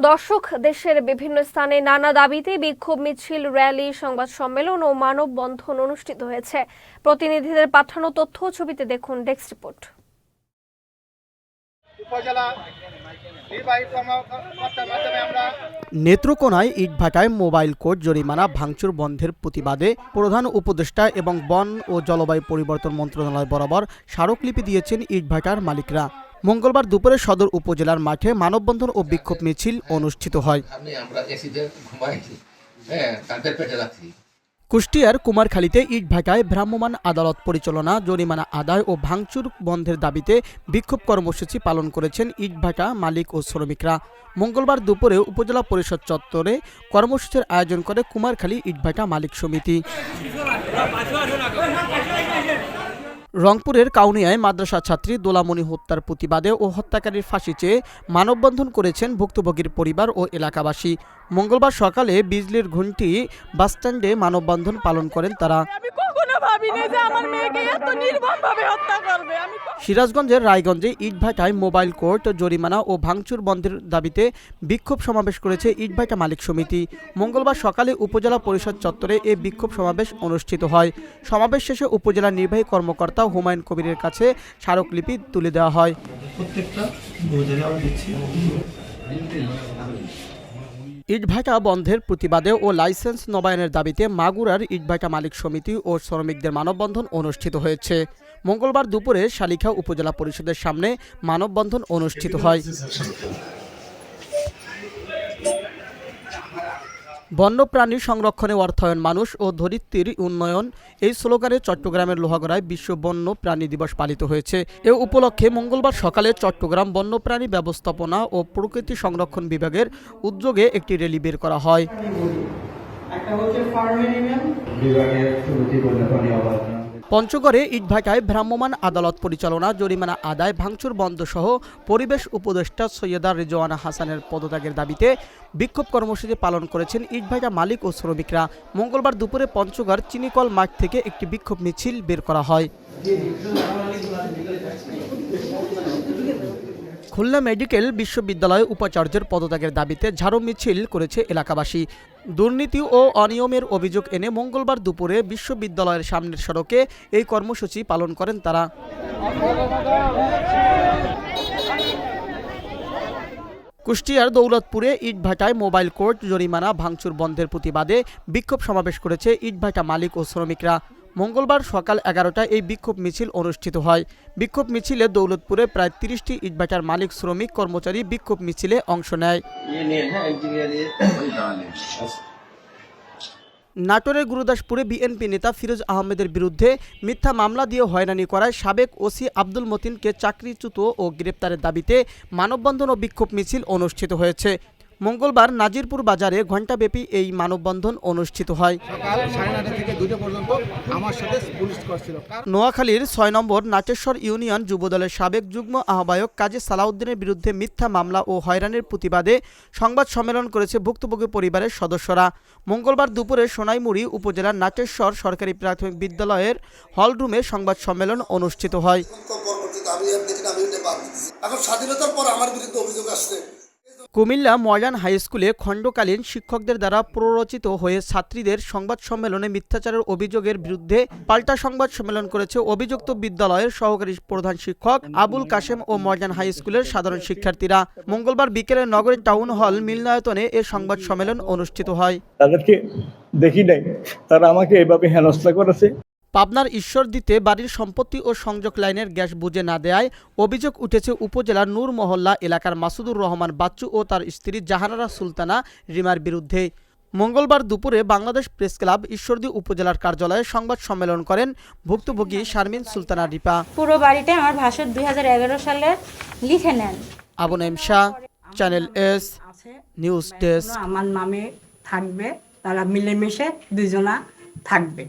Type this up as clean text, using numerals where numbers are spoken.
দর্শক, দেশের বিভিন্ন স্থানে নানা দাবিতে বিক্ষোভ মিছিল, র্যালি, সংবাদ সম্মেলন ও মানববন্ধন অনুষ্ঠিত হয়েছে। প্রতিনিধিদের পাঠানো তথ্য ও ছবিতে দেখুন ডেস্ক রিপোর্ট। নেত্রকোনায় ইটভাটায় মোবাইল কোর্ট জরিমানা ভাঙচুর বন্ধের প্রতিবাদে প্রধান উপদেষ্টা এবং বন ও জলবায়ু পরিবর্তন মন্ত্রণালয় বরাবর স্মারকলিপি দিয়েছেন ইটভাটার মালিকরা। মঙ্গলবার দুপুরে সদর উপজেলার মাঠে মানববন্ধন ও বিক্ষোভ মিছিল অনুষ্ঠিত হয়। কুষ্টিয়ার কুমারখালীতে ইটভাটায় ভ্রাম্যমাণ আদালত পরিচালনা, জরিমানা আদায় ও ভাঙচুর বন্ধের দাবিতে বিক্ষোভ কর্মসূচি পালন করেছেন ইটভাটা মালিক ও শ্রমিকরা। মঙ্গলবার দুপুরে উপজেলা পরিষদ চত্বরে কর্মসূচির আয়োজন করে কুমারখালী ইটভাটা মালিক সমিতি। রংপুরের কাউনিয়ায় মাদ্রাসা ছাত্রী দোলামণি হত্যার প্রতিবাদে ও হত্যাকারীর ফাঁসি চেয়ে মানববন্ধন করেছেন ভুক্তভোগীর পরিবার ও এলাকাবাসী। মঙ্গলবার সকালে বিজলির ঘণ্টি বাসস্ট্যান্ডে মানববন্ধন পালন করেন তারা। সিরাজগঞ্জের রায়গঞ্জে ইটভাটায় মোবাইল কোর্ট জরিমানা ও ভাঙচুর বন্ধের দাবিতে বিক্ষোভ সমাবেশ করেছে ইটভাটা মালিক সমিতি। মঙ্গলবার সকালে উপজেলা পরিষদ চত্বরে এ বিক্ষোভ সমাবেশ অনুষ্ঠিত হয়। সমাবেশ শেষে উপজেলা নির্বাহী কর্মকর্তা হুমায়ুন কবিরের কাছে স্মারকলিপি তুলে দেওয়া হয়। ইটভাটা বন্ধের প্রতিবাদে ও লাইসেন্স নবায়নের দাবিতে মাগুরার ইটভাটা মালিক সমিতি ও শ্রমিকদের মানববন্ধন অনুষ্ঠিত হয়েছে। মঙ্গলবার দুপুরে শালিখা উপজেলা পরিষদের সামনে মানববন্ধন অনুষ্ঠিত হয়। বন্যপ্রাণী সংরক্ষণে অর্থায়ন, মানুষ ও ধরিত্রীর উন্নয়ন, এই স্লোগানে চট্টগ্রামের লোহাগড়ায় বিশ্ব বন্য প্রাণী দিবস পালিত হয়েছে। এ উপলক্ষে মঙ্গলবার সকালে চট্টগ্রাম বন্যপ্রাণী ব্যবস্থাপনা ও প্রকৃতি সংরক্ষণ বিভাগের উদ্যোগে একটি র্যালি বের করা হয়। পঞ্চগড়ে ইটভাটায় ভ্রাম্যমাণ আদালত পরিচালনা, জরিমানা আদায়, ভাঙচুর বন্ধ সহ পরিবেশ উপদেষ্টা সৈয়দা রেজওয়ানা হাসানের পদত্যাগের দাবিতে বিক্ষোভ কর্মসূচি পালন করেছেন ইটভাটা মালিক ও শ্রমিকরা। মঙ্গলবার দুপুরে পঞ্চগড় চিনিকল মাঠ থেকে একটি বিক্ষোভ মিছিল বের করা হয়। খুলনা মেডিকেল বিশ্ববিদ্যালয় উপাচার্যের পদত্যাগের দাবিতে ঝাড়ু মিছিল করেছে এলাকাবাসী। দুর্নীতি ও অনিয়মের অভিযোগ এনে মঙ্গলবার দুপুরে বিশ্ববিদ্যালয়ের সামনের সড়কে এই কর্মসূচি পালন করেন তারা। কুষ্টিয়ার দৌলতপুরে ইটভাটায় মোবাইল কোর্ট জরিমানা ভাঙচুর বন্ধের প্রতিবাদে বিক্ষোভ সমাবেশ করেছে ইটভাটা মালিক ও শ্রমিকরা। মঙ্গলবার সকাল 11টায় এই বিক্ষোভ মিছিল অনুষ্ঠিত হয়। বিক্ষোভ মিছিলে দৌলতপুরে প্রায় 30টি ইটভাটার মালিক, শ্রমিক, কর্মচারী বিক্ষোভ মিছিলে অংশ নেয়। নাটোরের গুরুদাসপুরে বিএনপি নেতা ফিরোজ আহমেদের বিরুদ্ধে মিথ্যা মামলা দিয়ে হয়রানি করায় সাবেক ওসি আব্দুল মতিনকে চাকরিচ্যুত ও গ্রেপ্তারের দাবিতে মানববন্ধন ও বিক্ষোভ মিছিল অনুষ্ঠিত হয়েছে। মঙ্গলবার নাজিরপুর বাজারে ঘণ্টাব্যাপী এই মানববন্ধন অনুষ্ঠিত হয়। নোয়াখালীর 6 নম্বর নাটেশ্বর ইউনিয়ন যুবদলের সাবেক যুগ্ম আহ্বায়ক কাজী সালাউদ্দিনের বিরুদ্ধে মিথ্যা মামলা ও হয়রানির প্রতিবাদে সংবাদ সম্মেলন করেছে ভুক্তভোগী পরিবারের সদস্যরা। মঙ্গলবার দুপুরে সোনাইমুড়ি উপজেলার নাটেশ্বর সরকারি প্রাথমিক বিদ্যালয়ের হলরুমে সংবাদ সম্মেলন অনুষ্ঠিত হয়। কুমিল্লা মডার্ন হাই স্কুলে খণ্ডকালীন শিক্ষকদের দ্বারা প্ররোচিত হয়ে ছাত্রীদের সংবাদ সম্মেলনে মিথ্যাচারের অভিযোগের বিরুদ্ধে পাল্টা সংবাদ সম্মেলন করেছে অভিযুক্ত বিদ্যালয়ের সহকারী প্রধান শিক্ষক আবুল কাশেম ও মডার্ন হাই স্কুলের সাধারণ শিক্ষার্থীরা। মঙ্গলবার বিকেলে নগরীর টাউন হল মিলনায়তনে এ সংবাদ সম্মেলন অনুষ্ঠিত হয়। তাদেরকে দেখি নাই, তারা আমাকে এভাবে হেনস্থা করেছে। পাবনার ঈশ্বরদীতে বাড়ির সম্পত্তি ও সংযোগ লাইনের গ্যাস বুঝে না দেয়ায় অভিযোগ উঠেছে উপজেলার নূর মহল্লা এলাকার মাসুদুর রহমান বাচ্চু ও তার স্ত্রী জাহানারা সুলতানা রিমার বিরুদ্ধে। মঙ্গলবার দুপুরে বাংলাদেশ প্রেস ক্লাব ঈশ্বরদী উপজেলার কার্যালয়ে সংবাদ সম্মেলন করেন ভুক্তভোগী শারমিন সুলতানা রিপা। পুরো বাড়িটা আমার ভাসুর 2011 সালে লিখে নেন। Abu Naim Shah, channel S news desk. আমার নামে থাকবে, তারা মিলেমিশে দুজনা থাকবে।